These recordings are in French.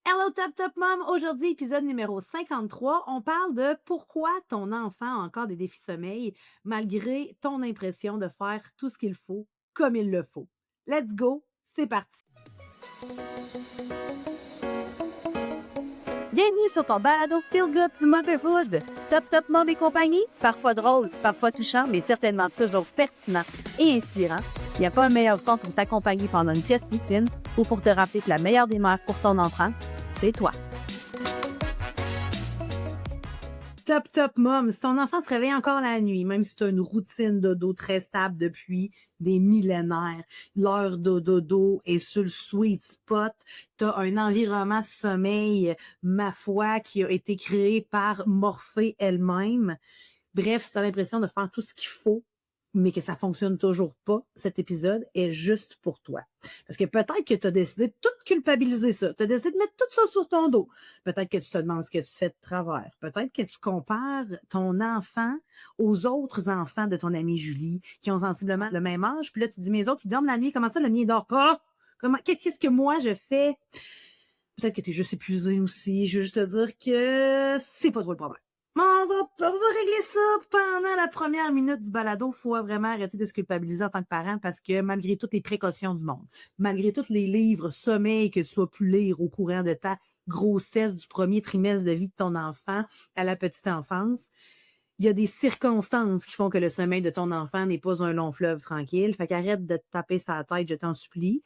Hello Top Top Mom! Aujourd'hui, épisode numéro 53, on parle de pourquoi ton enfant a encore des défis sommeil malgré ton impression de faire tout ce qu'il faut comme il le faut. Let's go, c'est parti! Bienvenue sur ton balado Feel Good du Motherhood. Top Top Mom et compagnie, parfois drôle, parfois touchant, mais certainement toujours pertinent et inspirant. Il n'y a pas un meilleur son pour t'accompagner pendant une sieste poutine ou pour te rappeler que la meilleure des mères pour ton enfant, c'est toi. Top, top, mom. Si ton enfant se réveille encore la nuit, même si tu as une routine dodo très stable depuis des millénaires, l'heure de dodo est sur le sweet spot, tu as un environnement de sommeil, ma foi, qui a été créé par Morphée elle-même. Bref, si tu as l'impression de faire tout ce qu'il faut, mais que ça fonctionne toujours pas, cet épisode est juste pour toi. Parce que peut-être que tu as décidé de tout culpabiliser ça. Tu as décidé de mettre tout ça sur ton dos. Peut-être que tu te demandes ce que tu fais de travers. Peut-être que tu compares ton enfant aux autres enfants de ton amie Julie, qui ont sensiblement le même âge. Puis là, tu dis, mes autres, ils dorment la nuit. Comment ça, le mien, il dort pas? Qu'est-ce que moi, je fais? Peut-être que tu es juste épuisé aussi. Je veux juste te dire que c'est pas trop le problème. On va régler ça pendant la première minute du balado. Faut vraiment arrêter de se culpabiliser en tant que parent parce que malgré toutes les précautions du monde, malgré tous les livres sommeil que tu as pu lire au courant de ta grossesse du premier trimestre de vie de ton enfant à la petite enfance, il y a des circonstances qui font que le sommeil de ton enfant n'est pas un long fleuve tranquille. Fait qu'arrête de te taper sa tête, je t'en supplie.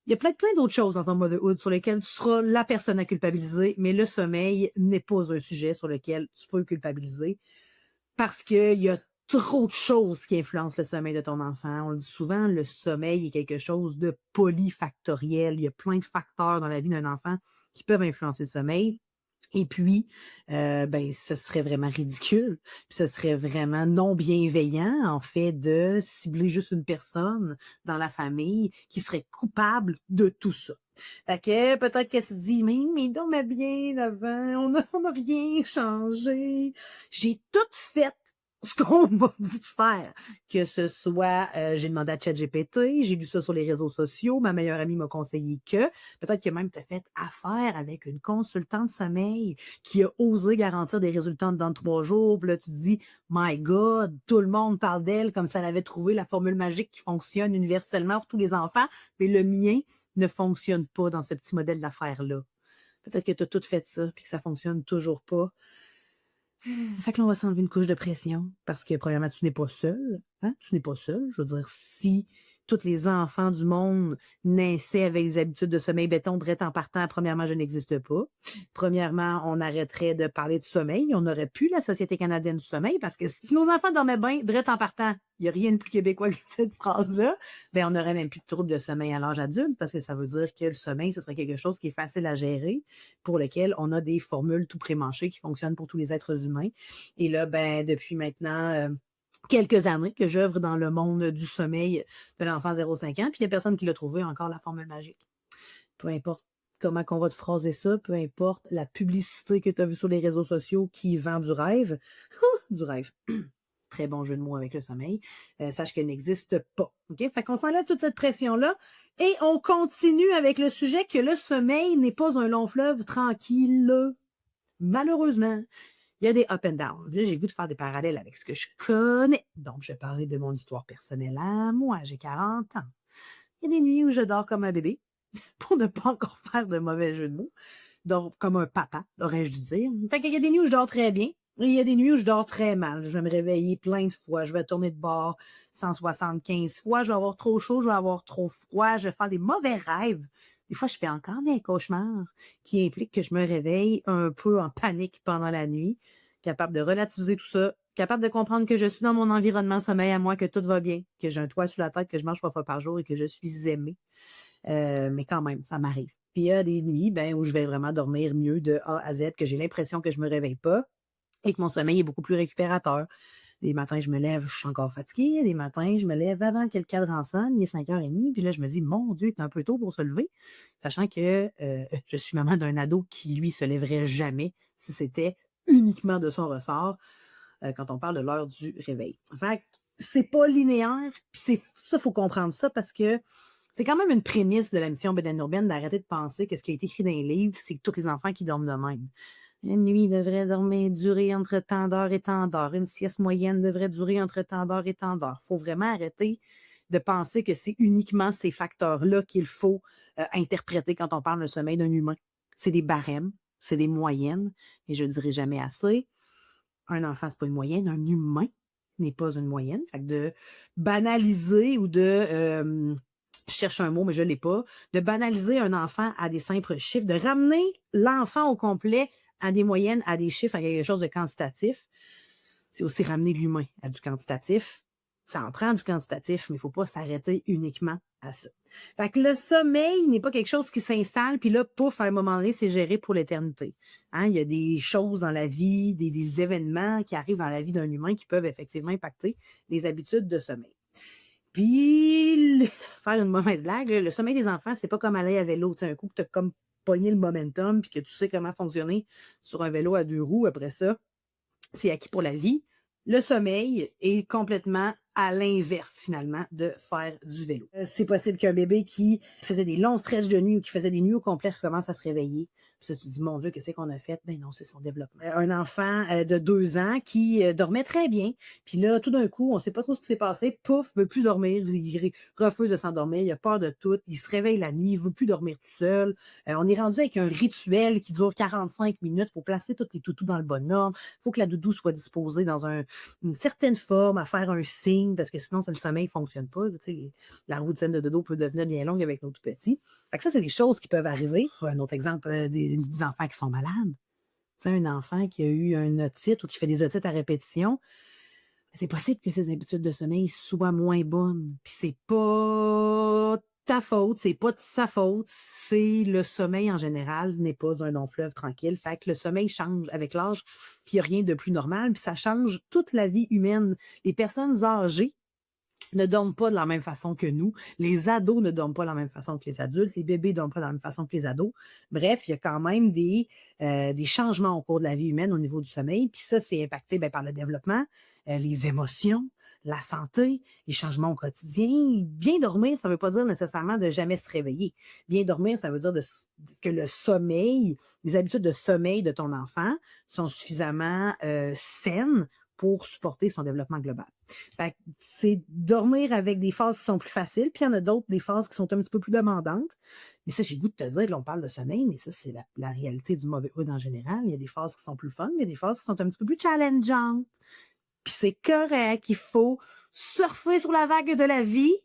Il y a plein d'autres choses dans ton motherhood sur lesquelles tu seras la personne à culpabiliser, mais le sommeil n'est pas un sujet sur lequel tu peux culpabiliser parce qu'il y a trop de choses qui influencent le sommeil de ton enfant. On le dit souvent, le sommeil est quelque chose de polyfactoriel. Il y a plein de facteurs dans la vie d'un enfant qui peuvent influencer le sommeil. Et puis, ce serait vraiment ridicule, puis ce serait vraiment non bienveillant, en fait, de cibler juste une personne dans la famille qui serait coupable de tout ça. Fait que peut-être que tu te dis, mais donc bien avant, on a rien changé. J'ai tout fait ce qu'on m'a dit de faire, que ce soit, j'ai demandé à ChatGPT, j'ai lu ça sur les réseaux sociaux, ma meilleure amie m'a conseillé que, peut-être que même tu as fait affaire avec une consultante sommeil qui a osé garantir des résultats dans 3 jours, puis là tu te dis, my God, tout le monde parle d'elle comme si elle avait trouvé la formule magique qui fonctionne universellement pour tous les enfants, mais le mien ne fonctionne pas dans ce petit modèle d'affaires-là. Peut-être que tu as tout fait ça, puis que ça fonctionne toujours pas. Fait que là, on va s'enlever une couche de pression parce que, premièrement, tu n'es pas seul. Hein? Tu n'es pas seul. Je veux dire, si tous les enfants du monde naissaient avec des habitudes de sommeil béton, direct en partant, premièrement, je n'existe pas. Premièrement, on arrêterait de parler de sommeil. On n'aurait plus la Société canadienne du sommeil parce que si nos enfants dormaient bien, direct en partant, il n'y a rien de plus québécois que cette phrase-là, ben, on n'aurait même plus de troubles de sommeil à l'âge adulte parce que ça veut dire que le sommeil, ce serait quelque chose qui est facile à gérer, pour lequel on a des formules tout prémanchées qui fonctionnent pour tous les êtres humains. Et là, ben, depuis maintenant quelques années que j'œuvre dans le monde du sommeil de l'enfant 0-5 ans, puis il n'y a personne qui l'a trouvé encore la formule magique. Peu importe comment qu'on va te phraser ça, peu importe la publicité que tu as vue sur les réseaux sociaux qui vend du rêve, du rêve. Très bon jeu de mots avec le sommeil, sache qu'elle n'existe pas. OK? Fait qu'on s'enlève toute cette pression-là et on continue avec le sujet que le sommeil n'est pas un long fleuve tranquille. Malheureusement, il y a des up and down. Là, j'ai le goût de faire des parallèles avec ce que je connais. Donc, je vais parler de mon histoire personnelle à moi. J'ai 40 ans. Il y a des nuits où je dors comme un bébé, pour ne pas encore faire de mauvais jeu de mots. Donc, comme un papa, aurais-je dû dire. Fait qu'il y a des nuits où je dors très bien. Et il y a des nuits où je dors très mal. Je vais me réveiller plein de fois. Je vais tourner de bord 175 fois. Je vais avoir trop chaud. Je vais avoir trop froid. Je vais faire des mauvais rêves. Des fois, je fais encore des cauchemars qui impliquent que je me réveille un peu en panique pendant la nuit, capable de relativiser tout ça, capable de comprendre que je suis dans mon environnement sommeil à moi, que tout va bien, que j'ai un toit sur la tête, que je mange 3 fois par jour et que je suis aimée. Mais quand même, ça m'arrive. Puis il y a des nuits où je vais vraiment dormir mieux de A à Z, que j'ai l'impression que je me réveille pas et que mon sommeil est beaucoup plus récupérateur. Des matins, je me lève, je suis encore fatiguée. Des matins, je me lève avant que le cadran sonne, il est 5h30. Puis là, je me dis, mon Dieu, c'est un peu tôt pour se lever. Sachant que je suis maman d'un ado qui, lui, se lèverait jamais si c'était uniquement de son ressort quand on parle de l'heure du réveil. Fait que c'est pas linéaire. Puis c'est ça, faut comprendre ça parce que C'est quand même une prémisse de la mission Bédane urbaine d'arrêter de penser que ce qui a été écrit dans les livres, c'est que tous les enfants qui dorment de même. Une nuit devrait durer entre tant d'heures et tant d'heures. Une sieste moyenne devrait durer entre tant d'heures et tant d'heures. Il faut vraiment arrêter de penser que c'est uniquement ces facteurs-là qu'il faut interpréter quand on parle de sommeil d'un humain. C'est des barèmes, c'est des moyennes, et je ne dirai jamais assez. Un enfant, c'est pas une moyenne, un humain n'est pas une moyenne. Fait que de banaliser ou je cherche un mot, mais je ne l'ai pas, de banaliser un enfant à des simples chiffres, de ramener l'enfant au complet à des moyennes, à des chiffres, à quelque chose de quantitatif, c'est aussi ramener l'humain à du quantitatif. Ça en prend du quantitatif, mais il ne faut pas s'arrêter uniquement à ça. Fait que le sommeil n'est pas quelque chose qui s'installe, puis là, pouf, à un moment donné, c'est géré pour l'éternité. Hein, il y a des choses dans la vie, des événements qui arrivent dans la vie d'un humain qui peuvent effectivement impacter les habitudes de sommeil. Puis, faire une mauvaise blague, le sommeil des enfants, c'est pas comme aller à vélo. Tu sais, un coup que tu as comme pogné le momentum, puis que tu sais comment fonctionner sur un vélo à 2 roues, après ça, c'est acquis pour la vie. Le sommeil est complètement à l'inverse, finalement, de faire du vélo. C'est possible qu'un bébé qui faisait des longs stretches de nuit ou qui faisait des nuits au complet recommence à se réveiller. Puis ça, tu te dis, mon Dieu, qu'est-ce qu'on a fait? Ben non, c'est son développement. Un enfant de 2 ans qui dormait très bien. Puis là, tout d'un coup, on sait pas trop ce qui s'est passé. Pouf, veut plus dormir. Il refuse de s'endormir. Il a peur de tout. Il se réveille la nuit. Il veut plus dormir tout seul. On est rendu avec un rituel qui dure 45 minutes. Faut placer tous les toutous dans le bon ordre. Faut que la doudou soit disposée dans une certaine forme, à faire un signe, parce que sinon, le sommeil ne fonctionne pas. Tu sais, la routine de dodo peut devenir bien longue avec nos tout petits. Fait que ça, c'est des choses qui peuvent arriver. Un autre exemple, des enfants qui sont malades. Tu sais, un enfant qui a eu un otite ou qui fait des otites à répétition, c'est possible que ses habitudes de sommeil soient moins bonnes. Puis c'est pas ta faute, c'est pas de sa faute, c'est le sommeil en général n'est pas un long fleuve tranquille. Fait que le sommeil change avec l'âge, puis il n'y a rien de plus normal, puis ça change toute la vie humaine. Les personnes âgées ne dorment pas de la même façon que nous. Les ados ne dorment pas de la même façon que les adultes. Les bébés ne dorment pas de la même façon que les ados. Bref, il y a quand même des changements au cours de la vie humaine au niveau du sommeil. Puis ça, c'est impacté par le développement, les émotions, la santé, les changements au quotidien. Bien dormir, ça ne veut pas dire nécessairement de jamais se réveiller. Bien dormir, ça veut dire que le sommeil, les habitudes de sommeil de ton enfant sont suffisamment saines pour supporter son développement global. Fait que c'est dormir avec des phases qui sont plus faciles, puis il y en a d'autres, des phases qui sont un petit peu plus demandantes. Mais ça, j'ai le goût de te dire, là, on parle de sommeil, mais ça, c'est la réalité du motherhood en général. Il y a des phases qui sont plus fun, mais il y a des phases qui sont un petit peu plus challengeantes. Puis c'est correct, il faut surfer sur la vague de la vie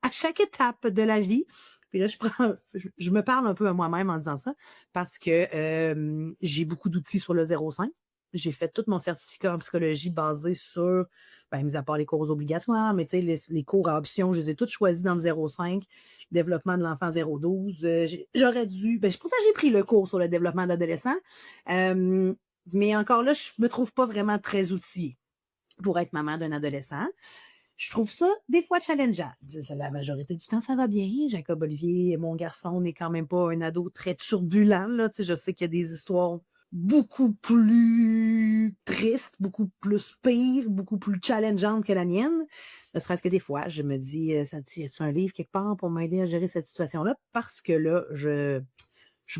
à chaque étape de la vie. Puis là, je me parle un peu à moi-même en disant ça parce que j'ai beaucoup d'outils sur le 0,5. J'ai fait tout mon certificat en psychologie basé sur, mis à part les cours obligatoires, mais tu sais, les cours à option, je les ai tous choisis dans le 0,5, développement de l'enfant 0,12. J'aurais dû, pourtant j'ai pris le cours sur le développement de l'adolescent, mais encore là, je me trouve pas vraiment très outillée pour être maman d'un adolescent. Je trouve ça des fois challengeant. La majorité du temps, ça va bien. Jacob Olivier, mon garçon, n'est quand même pas un ado très turbulent. Là. Tu sais, je sais qu'il y a des histoires beaucoup plus tristes, beaucoup plus pires, beaucoup plus challengeantes que la mienne. Ne serait-ce que des fois, je me dis, y a-t-il un livre quelque part pour m'aider à gérer cette situation-là? Parce que là, je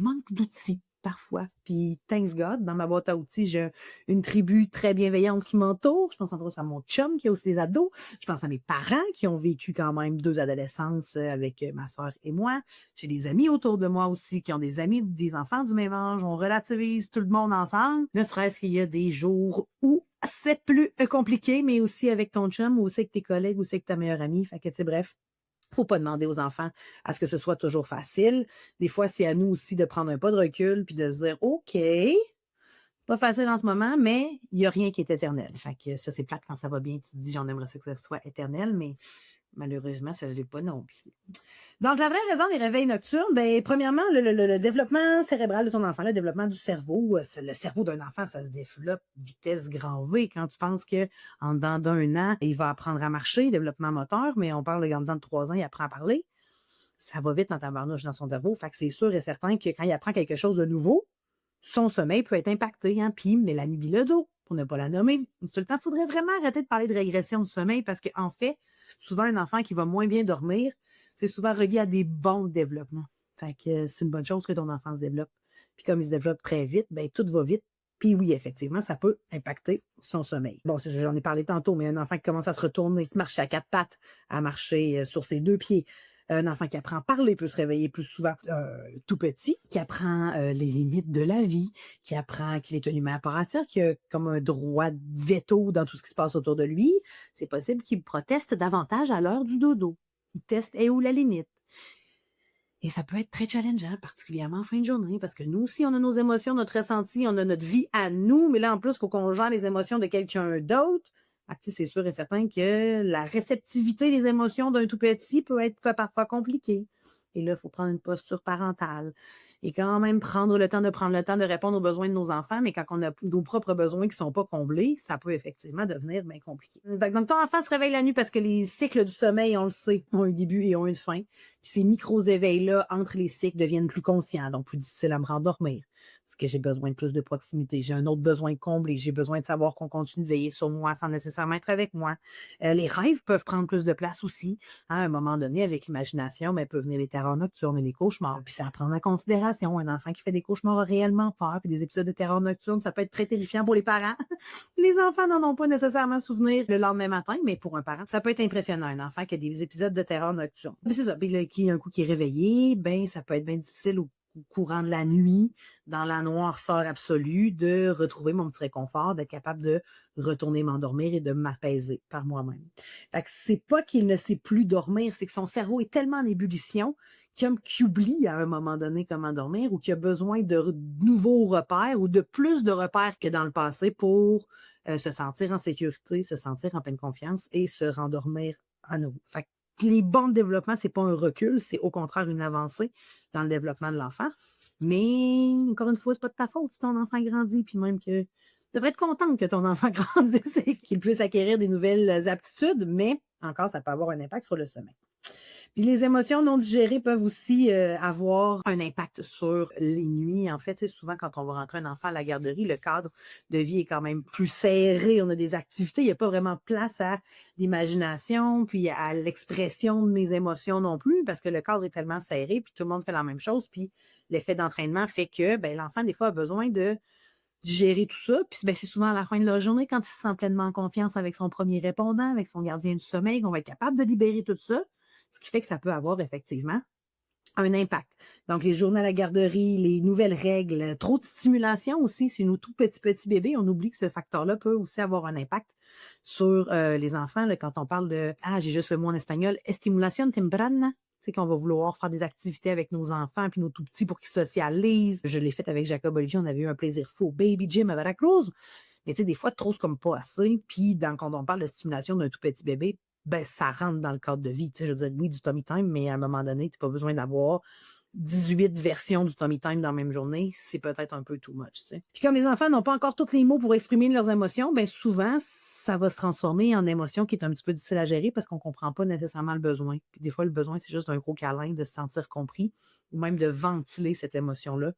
manque d'outils parfois. Puis, thanks God, dans ma boîte à outils, j'ai une tribu très bienveillante qui m'entoure. Je pense entre autres à mon chum qui a aussi des ados. Je pense à mes parents qui ont vécu quand même 2 adolescences avec ma soeur et moi. J'ai des amis autour de moi aussi qui ont des amis, des enfants du même âge. On relativise tout le monde ensemble. Ne serait-ce qu'il y a des jours où c'est plus compliqué, mais aussi avec ton chum, ou aussi avec tes collègues, ou aussi avec ta meilleure amie. Fait que, tu sais, bref. Faut pas demander aux enfants à ce que ce soit toujours facile. Des fois, c'est à nous aussi de prendre un pas de recul puis de se dire, OK, pas facile en ce moment, mais il y a rien qui est éternel. Fait que ça, c'est plate quand ça va bien. Tu te dis, j'en aimerais ça que ça soit éternel, mais malheureusement, ça ne l'est pas non plus. Donc, la vraie raison des réveils nocturnes, premièrement, le développement cérébral de ton enfant, le développement du cerveau, le cerveau d'un enfant, ça se développe vitesse grand V. Quand tu penses que en dedans d'1 an, il va apprendre à marcher, développement moteur, mais on parle en dedans de 3 ans, il apprend à parler. Ça va vite dans ta barnouche, dans son cerveau. Fait que c'est sûr et certain que quand il apprend quelque chose de nouveau, son sommeil peut être impacté. Hein? Puis Mélanie Bilodeau, pour ne pas la nommer, tout le temps, il faudrait vraiment arrêter de parler de régression du sommeil parce qu'en fait, souvent, un enfant qui va moins bien dormir, c'est souvent relié à des bons développements. Fait que c'est une bonne chose que ton enfant se développe. Puis comme il se développe très vite, ben tout va vite. Puis oui, effectivement, ça peut impacter son sommeil. Bon, j'en ai parlé tantôt, mais un enfant qui commence à se retourner, marcher à quatre pattes, à marcher sur ses deux pieds, un enfant qui apprend à parler peut se réveiller plus souvent. Tout petit, qui apprend les limites de la vie, qui apprend qu'il est un humain à part entière, qui a comme un droit de veto dans tout ce qui se passe autour de lui, c'est possible qu'il proteste davantage à l'heure du dodo. Il teste est où la limite. Et ça peut être très challengeant, particulièrement en fin de journée, parce que nous aussi, on a nos émotions, notre ressenti, on a notre vie à nous, mais là, en plus, il faut qu'on gère les émotions de quelqu'un d'autre. C'est sûr et certain que la réceptivité des émotions d'un tout petit peut être parfois compliquée. Et là, il faut prendre une posture parentale. Et quand même prendre le temps de répondre aux besoins de nos enfants, mais quand on a nos propres besoins qui ne sont pas comblés, ça peut effectivement devenir bien compliqué. Donc, ton enfant se réveille la nuit parce que les cycles du sommeil, on le sait, ont un début et ont une fin. Puis ces micro-éveils-là, entre les cycles, deviennent plus conscients, donc plus difficiles à me rendormir. Parce que j'ai besoin de plus de proximité. J'ai un autre besoin comblé. J'ai besoin de savoir qu'on continue de veiller sur moi sans nécessairement être avec moi. Les rêves peuvent prendre plus de place aussi. À un moment donné, avec l'imagination, mais peut venir les terreurs nocturnes et les cauchemars. Puis c'est à prendre en considération. Un enfant qui fait des cauchemars a réellement peur. Puis des épisodes de terreur nocturne, ça peut être très terrifiant pour les parents. Les enfants n'en ont pas nécessairement souvenir le lendemain matin, mais pour un parent, ça peut être impressionnant. Un enfant qui a des épisodes de terreur nocturne. Puis c'est ça. Puis là, un coup qui est réveillé, ben ça peut être bien difficile au courant de la nuit, dans la noirceur absolue, de retrouver mon petit réconfort, d'être capable de retourner m'endormir et de m'apaiser par moi-même. Fait que c'est pas qu'il ne sait plus dormir, c'est que son cerveau est tellement en ébullition qu'il oublie à un moment donné comment dormir ou qu'il a besoin de nouveaux repères ou de plus de repères que dans le passé pour se sentir en sécurité, se sentir en pleine confiance et se rendormir à nouveau. Fait que les bons développements, c'est pas un recul, c'est au contraire une avancée dans le développement de l'enfant. Mais, encore une fois, c'est pas de ta faute si ton enfant grandit, puis même que tu devrais être contente que ton enfant grandisse et qu'il puisse acquérir des nouvelles aptitudes, mais encore, ça peut avoir un impact sur le sommeil. Puis les émotions non digérées peuvent aussi avoir un impact sur les nuits. En fait, souvent, quand on va rentrer un enfant à la garderie, le cadre de vie est quand même plus serré. On a des activités. Il n'y a pas vraiment place à l'imagination, puis à l'expression de mes émotions non plus, parce que le cadre est tellement serré, puis tout le monde fait la même chose. Puis l'effet d'entraînement fait que l'enfant, des fois, a besoin de digérer tout ça. Puis c'est souvent à la fin de la journée, quand il se sent pleinement en confiance avec son premier répondant, avec son gardien du sommeil, qu'on va être capable de libérer tout ça. Ce qui fait que ça peut avoir effectivement un impact. Donc, les journées à la garderie, les nouvelles règles, trop de stimulation aussi. Si nous tout petits bébés, on oublie que ce facteur-là peut aussi avoir un impact sur les enfants. Là, quand on parle de, j'ai juste le mot en espagnol, estimulation temprana. C'est qu'on va vouloir faire des activités avec nos enfants puis nos tout petits pour qu'ils socialisent. Je l'ai fait avec Jacob Olivier. On avait eu un plaisir fou au Baby Gym à Veracruz. Mais des fois, trop, c'est comme pas assez. Puis, quand on parle de stimulation d'un tout petit bébé, ça rentre dans le cadre de vie. Je veux dire, oui, du tummy time, mais à un moment donné, tu n'as pas besoin d'avoir 18 versions du tummy time dans la même journée. C'est peut-être un peu too much. T'sais. Puis comme les enfants n'ont pas encore tous les mots pour exprimer leurs émotions, souvent, ça va se transformer en émotion qui est un petit peu difficile à gérer parce qu'on ne comprend pas nécessairement le besoin. Puis des fois, le besoin, c'est juste un gros câlin, de se sentir compris ou même de ventiler cette émotion-là.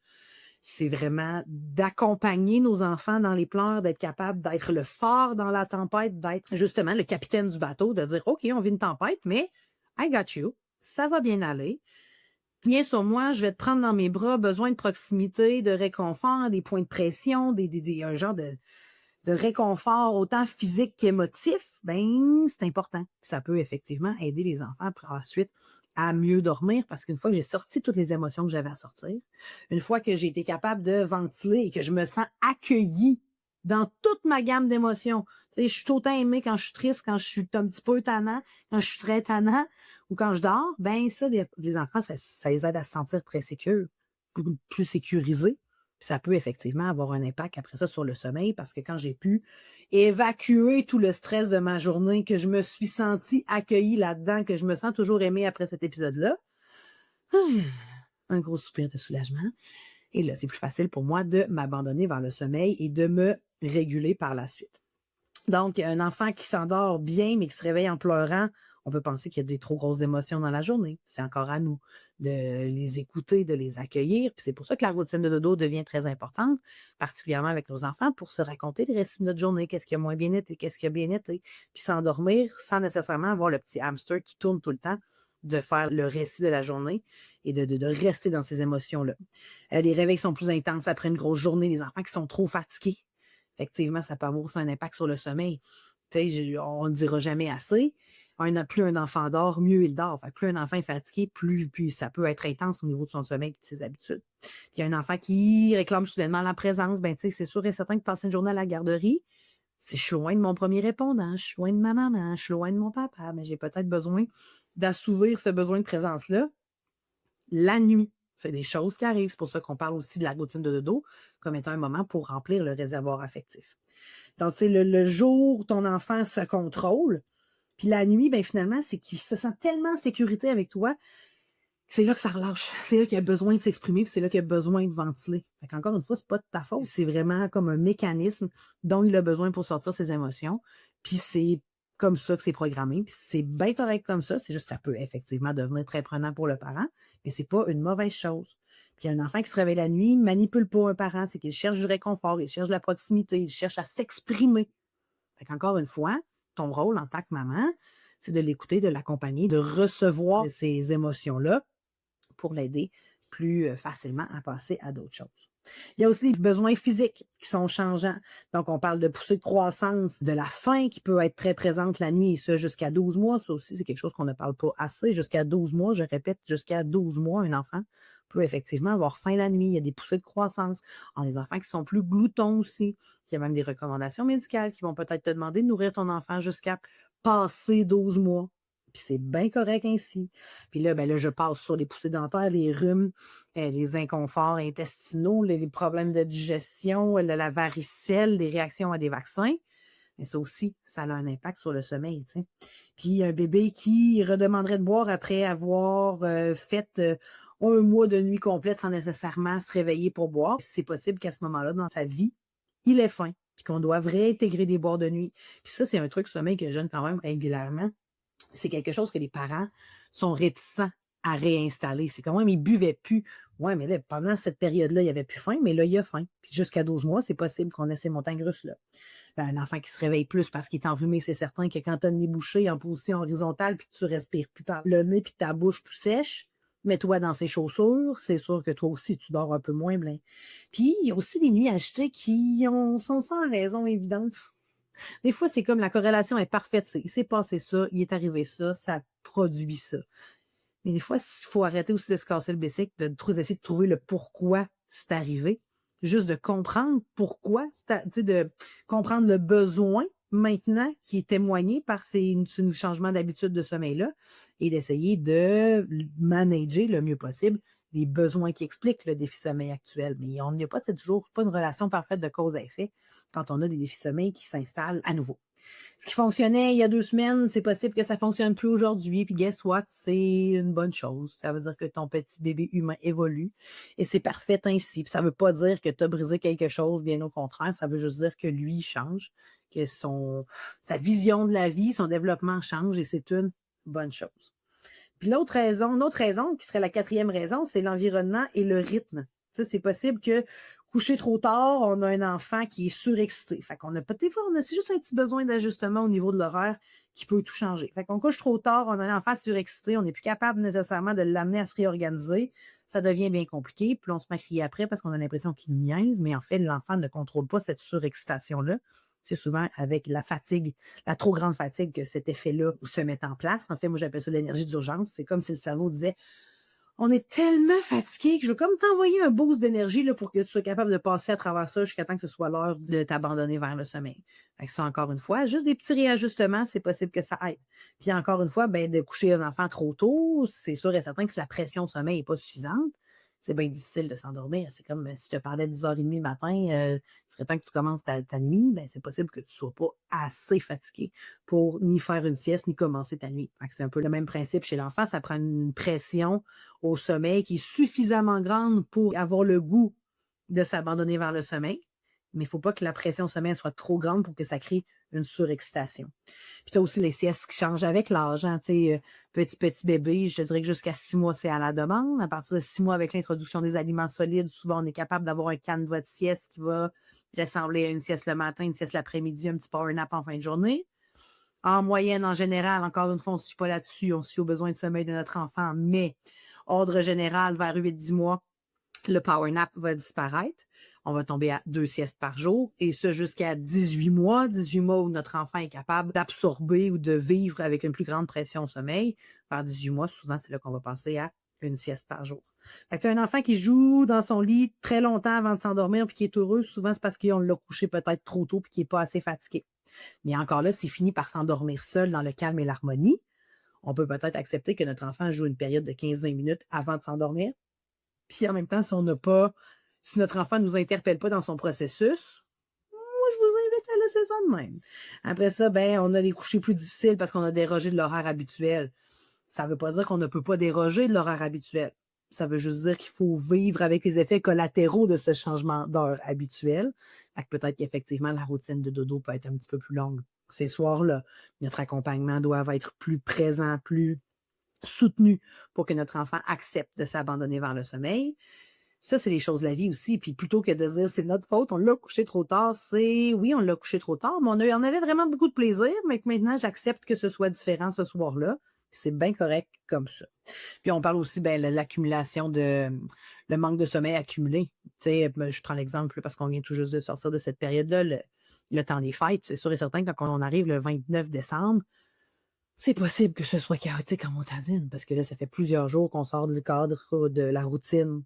C'est vraiment d'accompagner nos enfants dans les pleurs, d'être capable d'être le phare dans la tempête, d'être justement le capitaine du bateau, de dire, OK, on vit une tempête, mais I got you, ça va bien aller. Viens sur moi, je vais te prendre dans mes bras, besoin de proximité, de réconfort, des points de pression, un genre de réconfort autant physique qu'émotif, c'est important. Ça peut effectivement aider les enfants pour ensuite à mieux dormir parce qu'une fois que j'ai sorti toutes les émotions que j'avais à sortir, une fois que j'ai été capable de ventiler et que je me sens accueillie dans toute ma gamme d'émotions. Tu sais, je suis autant aimée quand je suis triste, quand je suis un petit peu tannant, quand je suis très tannant ou quand je dors, ça, les enfants, ça les aide à se sentir très sécures, plus sécurisés. Puis ça peut effectivement avoir un impact après ça sur le sommeil parce que quand j'ai pu évacuer tout le stress de ma journée, que je me suis sentie accueillie là-dedans, que je me sens toujours aimée après cet épisode-là, un gros soupir de soulagement. Et là, c'est plus facile pour moi de m'abandonner vers le sommeil et de me réguler par la suite. Donc, un enfant qui s'endort bien, mais qui se réveille en pleurant, on peut penser qu'il y a des trop grosses émotions dans la journée. C'est encore à nous de les écouter, de les accueillir. Puis c'est pour ça que la routine de dodo devient très importante, particulièrement avec nos enfants, pour se raconter les récits de notre journée. Qu'est-ce qui a moins bien été, qu'est-ce qui a bien été. Puis s'endormir sans nécessairement avoir le petit hamster qui tourne tout le temps de faire le récit de la journée et de rester dans ces émotions-là. Les réveils sont plus intenses après une grosse journée, les enfants qui sont trop fatigués. Effectivement, ça peut avoir aussi un impact sur le sommeil. On ne le dira jamais assez. Plus un enfant dort, mieux il dort. Fait, plus un enfant est fatigué, plus ça peut être intense au niveau de son sommeil et de ses habitudes. Puis il y a un enfant qui réclame soudainement la présence, c'est sûr et certain que passer une journée à la garderie, si je suis loin de mon premier répondant, je suis loin de ma maman, je suis loin de mon papa, mais j'ai peut-être besoin d'assouvir ce besoin de présence-là la nuit. C'est des choses qui arrivent. C'est pour ça qu'on parle aussi de la routine de dodo comme étant un moment pour remplir le réservoir affectif. Donc, tu sais, le jour où ton enfant se contrôle, puis la nuit, finalement, c'est qu'il se sent tellement en sécurité avec toi que c'est là que ça relâche. C'est là qu'il a besoin de s'exprimer, puis c'est là qu'il a besoin de ventiler. Fait qu'encore une fois, c'est pas de ta faute. C'est vraiment comme un mécanisme dont il a besoin pour sortir ses émotions. Puis c'est comme ça que c'est programmé. Puis c'est bien correct comme ça. C'est juste que ça peut effectivement devenir très prenant pour le parent, mais c'est pas une mauvaise chose. Puis un enfant qui se réveille la nuit ne manipule pas un parent, c'est qu'il cherche du réconfort, il cherche de la proximité, il cherche à s'exprimer. Fait qu'encore une fois, ton rôle en tant que maman, c'est de l'écouter, de l'accompagner, de recevoir ces émotions-là pour l'aider plus facilement à passer à d'autres choses. Il y a aussi des besoins physiques qui sont changeants. Donc, on parle de poussée de croissance, de la faim qui peut être très présente la nuit, et ça jusqu'à 12 mois. Ça aussi, c'est quelque chose qu'on ne parle pas assez. Jusqu'à 12 mois, je répète, jusqu'à 12 mois, un enfant peut effectivement avoir faim la nuit. Il y a des poussées de croissance. On a des enfants qui sont plus gloutons aussi. Il y a même des recommandations médicales qui vont peut-être te demander de nourrir ton enfant jusqu'à passer 12 mois. Puis c'est bien correct ainsi. Puis là, je passe sur les poussées dentaires, les rhumes, les inconforts intestinaux, les problèmes de digestion, la varicelle, les réactions à des vaccins. Mais ça aussi, ça a un impact sur le sommeil, tu sais. Puis un bébé qui redemanderait de boire après avoir fait un mois de nuit complète sans nécessairement se réveiller pour boire, c'est possible qu'à ce moment-là, dans sa vie, il ait faim, puis qu'on doive réintégrer des boires de nuit. Puis ça, c'est un truc sommeil que je donne quand même régulièrement. C'est quelque chose que les parents sont réticents à réinstaller. C'est quand même, ils buvaient plus. Ouais, mais là, pendant cette période-là, il n'y avait plus faim, mais là, il y a faim. Puis jusqu'à 12 mois, c'est possible qu'on ait ces montagnes russes-là. Un enfant qui se réveille plus parce qu'il est enrhumé, c'est certain que quand tu as le nez bouché en position horizontale puis que tu respires plus par le nez puis que ta bouche tout sèche, mets-toi dans ses chaussures, c'est sûr que toi aussi, tu dors un peu moins bien. Puis, il y a aussi des nuits agitées qui sont sans raison évidente. Des fois, c'est comme la corrélation est parfaite. Il s'est passé ça, il est arrivé ça, ça produit ça. Mais des fois, il faut arrêter aussi de se casser le bessic, essayer de trouver le pourquoi c'est arrivé. Juste de comprendre pourquoi, de comprendre le besoin maintenant qui est témoigné par ces changements d'habitude de sommeil-là et d'essayer de manager le mieux possible les besoins qui expliquent le défi sommeil actuel. Mais on n'y a pas toujours pas une relation parfaite de cause à effet quand on a des défis sommeil qui s'installent à nouveau. Ce qui fonctionnait il y a 2 semaines, c'est possible que ça fonctionne plus aujourd'hui. Puis guess what? C'est une bonne chose. Ça veut dire que ton petit bébé humain évolue et c'est parfait ainsi. Puis ça veut pas dire que tu as brisé quelque chose, bien au contraire. Ça veut juste dire que lui change, que sa vision de la vie, son développement change et c'est une bonne chose. Puis une autre raison, qui serait la 4e raison, c'est l'environnement et le rythme. Ça, c'est possible que coucher trop tard, on a un enfant qui est surexcité. Fait qu'on a c'est juste un petit besoin d'ajustement au niveau de l'horaire qui peut tout changer. Fait qu'on couche trop tard, on a un enfant surexcité, on n'est plus capable nécessairement de l'amener à se réorganiser. Ça devient bien compliqué. Puis on se met à crier après parce qu'on a l'impression qu'il nous niaise, mais en fait, l'enfant ne contrôle pas cette surexcitation-là. C'est souvent avec la fatigue, la trop grande fatigue que cet effet-là se met en place. En fait, moi, j'appelle ça l'énergie d'urgence. C'est comme si le cerveau disait on est tellement fatigué que je veux comme t'envoyer un boost d'énergie là, pour que tu sois capable de passer à travers ça jusqu'à temps que ce soit l'heure de t'abandonner vers le sommeil. Fait que ça, encore une fois, juste des petits réajustements, c'est possible que ça aide. Puis encore une fois, de coucher un enfant trop tôt, c'est sûr et certain que si la pression au sommeil n'est pas suffisante, c'est bien difficile de s'endormir. C'est comme si je te parlais de 10h30 le matin, il serait temps que tu commences ta nuit, c'est possible que tu sois pas assez fatigué pour ni faire une sieste, ni commencer ta nuit. Fait que c'est un peu le même principe chez l'enfant. Ça prend une pression au sommeil qui est suffisamment grande pour avoir le goût de s'abandonner vers le sommeil. Mais il ne faut pas que la pression au sommeil soit trop grande pour que ça crée une surexcitation. Puis tu as aussi les siestes qui changent avec l'âge. Hein, petit bébé, je te dirais que jusqu'à 6 mois, c'est à la demande. À partir de 6 mois, avec l'introduction des aliments solides, souvent, on est capable d'avoir un canevas de sieste qui va ressembler à une sieste le matin, une sieste l'après-midi, un petit power nap en fin de journée. En moyenne, en général, encore une fois, on ne se fie pas là-dessus, on se fie aux besoins de sommeil de notre enfant, mais ordre général, vers 8-10 mois, le power nap va disparaître. On va tomber à 2 siestes par jour et ce jusqu'à 18 mois. 18 mois où notre enfant est capable d'absorber ou de vivre avec une plus grande pression au sommeil. Vers 18 mois, souvent, c'est là qu'on va passer à une sieste par jour. Fait que c'est un enfant qui joue dans son lit très longtemps avant de s'endormir puis qui est heureux, souvent c'est parce qu'on l'a couché peut-être trop tôt puis qu'il n'est pas assez fatigué. Mais encore là, s'il finit par s'endormir seul dans le calme et l'harmonie, on peut peut-être accepter que notre enfant joue une période de 15-20 minutes avant de s'endormir. Puis en même temps, si notre enfant ne nous interpelle pas dans son processus, moi, je vous invite à laisser ça de même. Après ça, ben, on a des couchers plus difficiles parce qu'on a dérogé de l'horaire habituel. Ça ne veut pas dire qu'on ne peut pas déroger de l'horaire habituel. Ça veut juste dire qu'il faut vivre avec les effets collatéraux de ce changement d'heure habituel. Fait que peut-être qu'effectivement, la routine de dodo peut être un petit peu plus longue. Ces soirs-là, notre accompagnement doit être plus présent, plus soutenu pour que notre enfant accepte de s'abandonner vers le sommeil. Ça, c'est les choses de la vie aussi. Puis plutôt que de dire c'est notre faute, on l'a couché trop tard, c'est oui, on l'a couché trop tard, mais on avait vraiment beaucoup de plaisir, mais que maintenant, j'accepte que ce soit différent ce soir-là. C'est bien correct comme ça. Puis on parle aussi ben, l'accumulation le manque de sommeil accumulé. Tu sais, je prends l'exemple parce qu'on vient tout juste de sortir de cette période-là, le temps des fêtes. C'est sûr et certain que quand on arrive le 29 décembre, c'est possible que ce soit chaotique en montadine parce que là, ça fait plusieurs jours qu'on sort du cadre de la routine,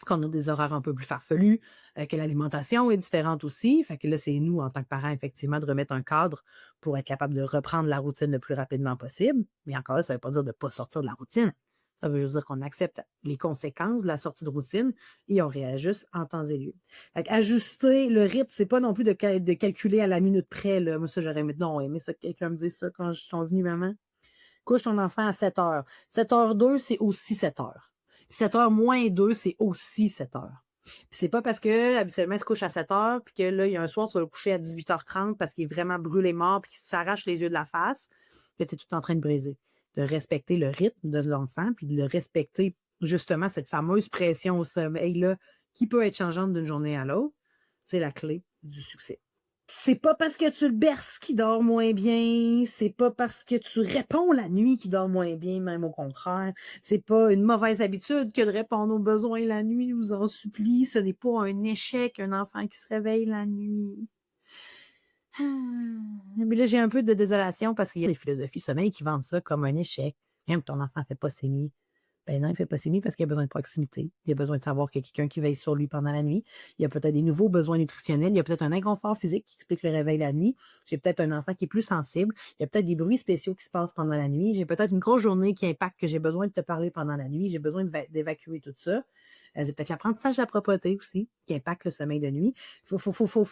qu'on a des horaires un peu plus farfelus, que l'alimentation est différente aussi. Fait que là, c'est nous, en tant que parents, effectivement, de remettre un cadre pour être capable de reprendre la routine le plus rapidement possible. Mais encore là, ça ne veut pas dire de ne pas sortir de la routine. Ça veut juste dire qu'on accepte les conséquences de la sortie de routine et on réajuste en temps et lieu. Fait ajuster le rythme, c'est pas non plus de calculer à la minute près. Là. Moi, ça, j'aurais aimé ça que quelqu'un me dise ça quand je suis venue, maman. Couche ton enfant à 7 heures. 7h02, c'est aussi 7 heures. 7h moins 2, c'est aussi 7 heures. Puis c'est pas parce que habituellement il se couche à 7 heures, puis que là, il y a un soir, tu vas le coucher à 18h30 parce qu'il est vraiment brûlé mort, puis qu'il s'arrache les yeux de la face, que tu es tout en train de briser. De respecter le rythme de l'enfant, puis de le respecter justement cette fameuse pression au sommeil-là qui peut être changeante d'une journée à l'autre, c'est la clé du succès. C'est pas parce que tu le berces qu'il dort moins bien, c'est pas parce que tu réponds la nuit qu'il dort moins bien, même au contraire. C'est pas une mauvaise habitude que de répondre aux besoins la nuit, je vous en supplie. Ce n'est pas un échec, un enfant qui se réveille la nuit. Ah. Mais là, j'ai un peu de désolation parce qu'il y a des philosophies sommeil qui vendent ça comme un échec. Même ton enfant ne fait pas ses nuits. Ben non, il ne fait pas ses nuits parce qu'il a besoin de proximité. Il a besoin de savoir qu'il y a quelqu'un qui veille sur lui pendant la nuit. Il y a peut-être des nouveaux besoins nutritionnels. Il y a peut-être un inconfort physique qui explique le réveil la nuit. J'ai peut-être un enfant qui est plus sensible. Il y a peut-être des bruits spéciaux qui se passent pendant la nuit. J'ai peut-être une grosse journée qui impacte que j'ai besoin de te parler pendant la nuit. J'ai besoin d'évacuer tout ça. C'est peut-être l'apprentissage de la propreté aussi qui impacte le sommeil de nuit. Faut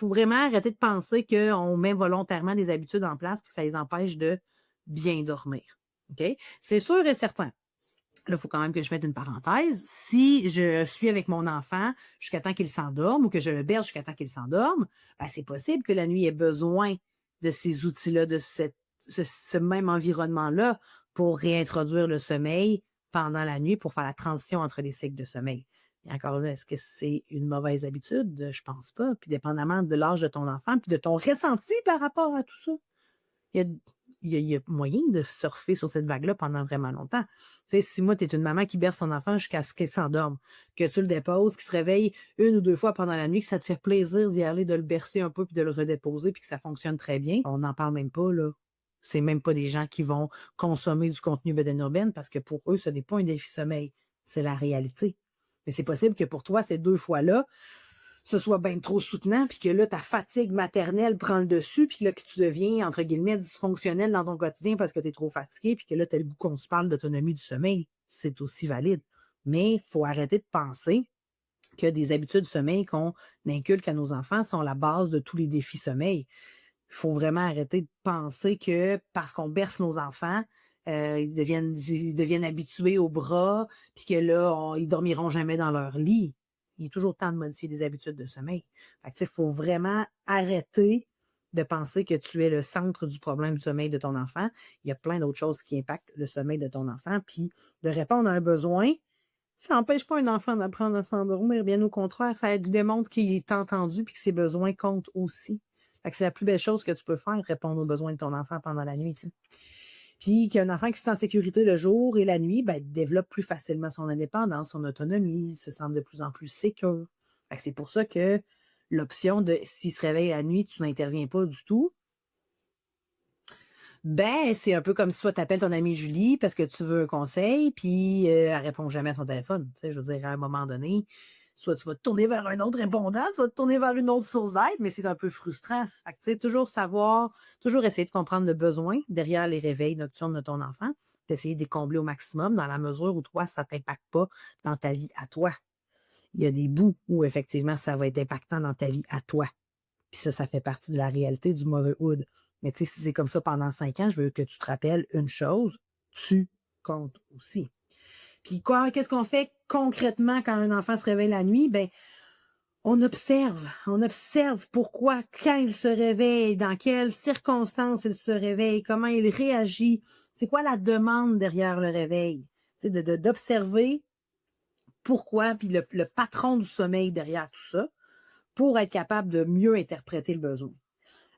vraiment arrêter de penser qu'on met volontairement des habitudes en place et que ça les empêche de bien dormir. OK? C'est sûr et certain. Là, il faut quand même que je mette une parenthèse. Si je suis avec mon enfant jusqu'à temps qu'il s'endorme ou que je le berce jusqu'à temps qu'il s'endorme, ben, c'est possible que la nuit ait besoin de ces outils-là, de ce même environnement-là pour réintroduire le sommeil pendant la nuit pour faire la transition entre les cycles de sommeil. Et encore là, est-ce que c'est une mauvaise habitude? Je pense pas. Puis dépendamment de l'âge de ton enfant, puis de ton ressenti par rapport à tout ça. Il y a moyen de surfer sur cette vague-là pendant vraiment longtemps. Tu sais, si moi, tu es une maman qui berce son enfant jusqu'à ce qu'il s'endorme, que tu le déposes, qu'il se réveille 1 ou 2 fois pendant la nuit, que ça te fait plaisir d'y aller, de le bercer un peu, puis de le redéposer, puis que ça fonctionne très bien, on n'en parle même pas, là. C'est même pas des gens qui vont consommer du contenu bédaine urbaine parce que pour eux, ce n'est pas un défi sommeil. C'est la réalité. Mais c'est possible que pour toi, ces 2 fois-là, ce soit bien trop soutenant, puis que là, ta fatigue maternelle prend le dessus, puis là, que tu deviens, entre guillemets, dysfonctionnel dans ton quotidien parce que tu es trop fatigué, puis que là, tu as le goût qu'on se parle d'autonomie du sommeil. C'est aussi valide. Mais il faut arrêter de penser que des habitudes de sommeil qu'on inculque à nos enfants sont la base de tous les défis sommeil. Il faut vraiment arrêter de penser que parce qu'on berce nos enfants, ils deviennent habitués au bras, puis que là, ils dormiront jamais dans leur lit. Il est toujours temps de modifier des habitudes de sommeil. Fait que, il faut vraiment arrêter de penser que tu es le centre du problème du sommeil de ton enfant. Il y a plein d'autres choses qui impactent le sommeil de ton enfant. Puis de répondre à un besoin, ça n'empêche pas un enfant d'apprendre à s'endormir. Bien au contraire, ça démontre qu'il est entendu et que ses besoins comptent aussi. Fait que c'est la plus belle chose que tu peux faire, répondre aux besoins de ton enfant pendant la nuit, tu sais. Puis qu'un enfant qui se sent en sécurité le jour et la nuit, ben, développe plus facilement son indépendance, son autonomie, se sent de plus en plus sécure. Fait que c'est pour ça que l'option de s'il se réveille la nuit, tu n'interviens pas du tout, ben, c'est un peu comme si toi, tu appelles ton amie Julie parce que tu veux un conseil, puis elle répond jamais à son téléphone. Tu sais, je veux dire, à un moment donné, soit tu vas te tourner vers un autre répondant, tu vas te tourner vers une autre source d'aide, mais c'est un peu frustrant. Fait que, tu sais, toujours savoir, toujours essayer de comprendre le besoin derrière les réveils nocturnes de ton enfant, d'essayer de les combler au maximum dans la mesure où toi, ça t'impacte pas dans ta vie à toi. Il y a des bouts où effectivement, ça va être impactant dans ta vie à toi. Puis ça fait partie de la réalité du motherhood. Mais tu sais, si c'est comme ça pendant 5 ans, je veux que tu te rappelles une chose, tu comptes aussi. Puis quoi, qu'est-ce qu'on fait concrètement quand un enfant se réveille la nuit? Ben, on observe pourquoi, quand il se réveille, dans quelles circonstances il se réveille, comment il réagit, c'est quoi la demande derrière le réveil. Tu sais, d'observer pourquoi, puis le patron du sommeil derrière tout ça, pour être capable de mieux interpréter le besoin.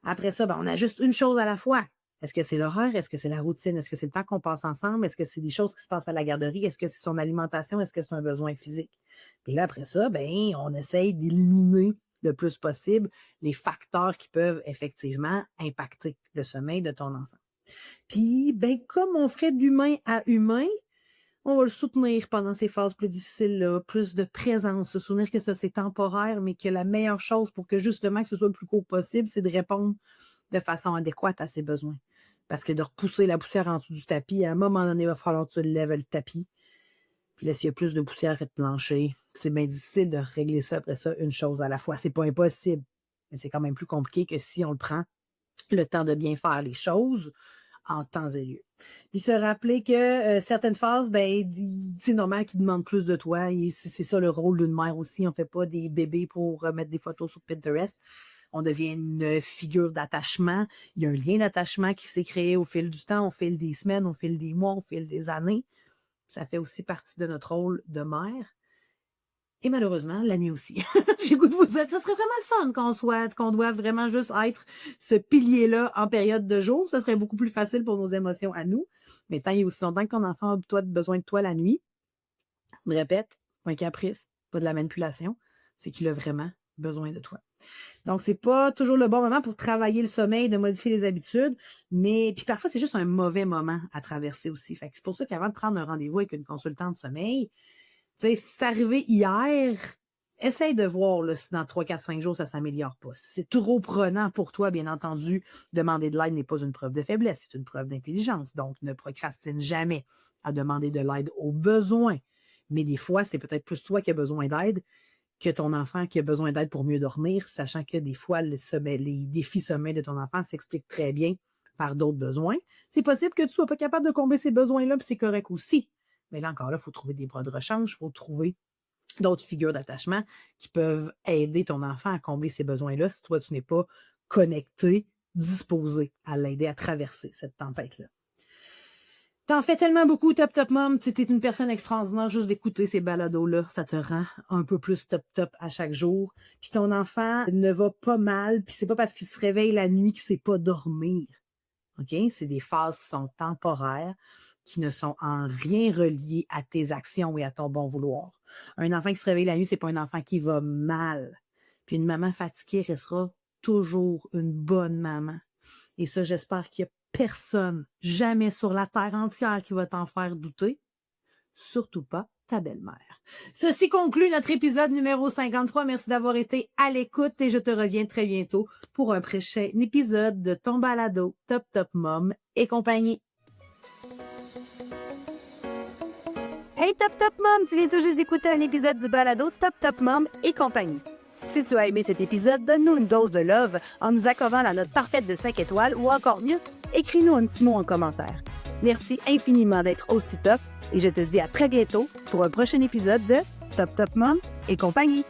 Après ça, ben, on ajuste une chose à la fois. Est-ce que c'est l'horaire? Est-ce que c'est la routine? Est-ce que c'est le temps qu'on passe ensemble? Est-ce que c'est des choses qui se passent à la garderie? Est-ce que c'est son alimentation? Est-ce que c'est un besoin physique? Puis là, après ça, ben, on essaye d'éliminer le plus possible les facteurs qui peuvent effectivement impacter le sommeil de ton enfant. Puis, ben, comme on ferait d'humain à humain, on va le soutenir pendant ces phases plus difficiles-là, plus de présence, se souvenir que ça, c'est temporaire, mais que la meilleure chose pour que justement que ce soit le plus court possible, c'est de répondre de façon adéquate à ses besoins. Parce que de repousser la poussière en dessous du tapis, à un moment donné, il va falloir que tu lèves le tapis. Puis là, s'il y a plus de poussière et de plancher, c'est bien difficile de régler ça après ça, une chose à la fois. C'est pas impossible, mais c'est quand même plus compliqué que si on le prend le temps de bien faire les choses en temps et lieu. Puis se rappeler que certaines phases, ben, c'est normal qu'ils demandent plus de toi. Et c'est ça le rôle d'une mère aussi. On fait pas des bébés pour mettre des photos sur Pinterest. On devient une figure d'attachement. Il y a un lien d'attachement qui s'est créé au fil du temps, au fil des semaines, au fil des mois, au fil des années. Ça fait aussi partie de notre rôle de mère. Et malheureusement, la nuit aussi. J'ai goût de vous dire, ça serait vraiment le fun qu'on doit vraiment juste être ce pilier-là en période de jour. Ça serait beaucoup plus facile pour nos émotions à nous. Mais tant il y a aussi longtemps que ton enfant a besoin de toi la nuit, je me répète, pas un caprice, pas de la manipulation, c'est qu'il a vraiment besoin de toi. Donc, c'est pas toujours le bon moment pour travailler le sommeil, de modifier les habitudes, mais puis parfois, c'est juste un mauvais moment à traverser aussi. Fait que c'est pour ça qu'avant de prendre un rendez-vous avec une consultante de sommeil, tu sais, si c'est arrivé hier, essaye de voir là, si dans 3, 4, 5 jours, ça s'améliore pas. Si c'est trop prenant pour toi, bien entendu, demander de l'aide n'est pas une preuve de faiblesse, c'est une preuve d'intelligence. Donc, ne procrastine jamais à demander de l'aide aux besoins. Mais des fois, c'est peut-être plus toi qui as besoin d'aide que ton enfant qui a besoin d'aide pour mieux dormir, sachant que des fois, les défis sommeil de ton enfant s'expliquent très bien par d'autres besoins. C'est possible que tu sois pas capable de combler ces besoins-là, puis c'est correct aussi. Mais là, encore là, il faut trouver des bras de rechange, il faut trouver d'autres figures d'attachement qui peuvent aider ton enfant à combler ces besoins-là si toi, tu n'es pas connecté, disposé à l'aider à traverser cette tempête-là. T'en fais tellement beaucoup, Top Top Mom. T'es une personne extraordinaire. Juste d'écouter ces balados-là, ça te rend un peu plus top à chaque jour. Puis ton enfant ne va pas mal, puis c'est pas parce qu'il se réveille la nuit qu'il sait pas dormir. OK? C'est des phases qui sont temporaires, qui ne sont en rien reliées à tes actions et à ton bon vouloir. Un enfant qui se réveille la nuit, c'est pas un enfant qui va mal. Puis une maman fatiguée restera toujours une bonne maman. Et ça, j'espère qu'il y a personne, jamais sur la terre entière qui va t'en faire douter. Surtout pas ta belle-mère. Ceci conclut notre épisode numéro 53. Merci d'avoir été à l'écoute et je te reviens très bientôt pour un prochain épisode de ton balado Top Top Mom et compagnie. Hey Top Top Mom, tu viens tout juste d'écouter un épisode du balado Top Top Mom et compagnie. Si tu as aimé cet épisode, donne-nous une dose de love en nous accordant la note parfaite de 5 étoiles ou encore mieux, écris-nous un petit mot en commentaire. Merci infiniment d'être aussi top et je te dis à très bientôt pour un prochain épisode de Top Top Mom et compagnie.